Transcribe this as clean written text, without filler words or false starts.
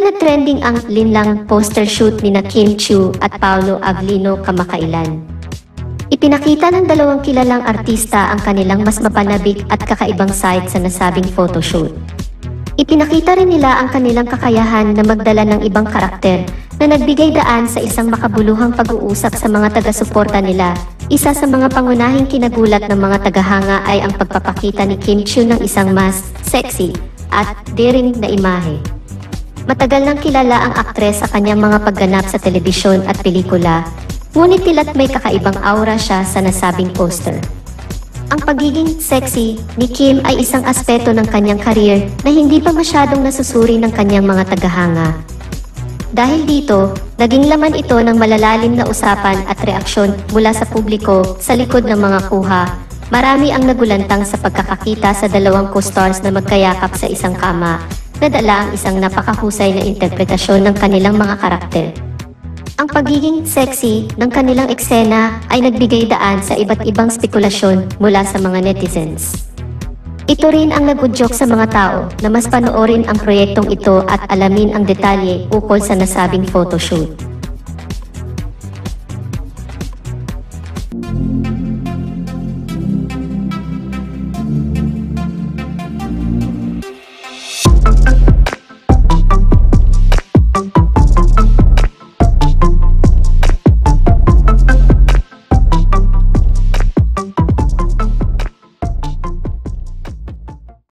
nag-trending ang linlang poster shoot ni Kim Chiu at Paolo Avellino kamakailan. Ipinakita ng dalawang kilalang artista ang kanilang mas mapanabik at kakaibang side sa nasabing photoshoot. Ipinakita rin nila ang kanilang kakayahan na magdala ng ibang karakter na nagbigay daan sa isang makabuluhang pag-uusap sa mga taga-suporta nila. Isa sa mga pangunahing kinagulat ng mga tagahanga ay ang pagpapakita ni Kim Chiu ng isang mas sexy at daring na imahe. Matagal nang kilala ang aktres sa kanyang mga pagganap sa telebisyon at pelikula, ngunit tila't may kakaibang aura siya sa nasabing poster. Ang pagiging sexy ni Kim ay isang aspeto ng kanyang career na hindi pa masyadong nasusuri ng kanyang mga tagahanga. Dahil dito, naging laman ito ng malalalim na usapan at reaksyon mula sa publiko sa likod ng mga kuha. Marami ang nagulantang sa pagkakakita sa dalawang co-stars na magkayakap sa isang kama, na dala ang isang napakahusay na interpretasyon ng kanilang mga karakter. Ang pagiging sexy ng kanilang eksena ay nagbigay daan sa iba't ibang spekulasyon mula sa mga netizens. Ito rin ang nag-udyok sa mga tao na mas panoorin ang proyektong ito at alamin ang detalye ukol sa nasabing photoshoot.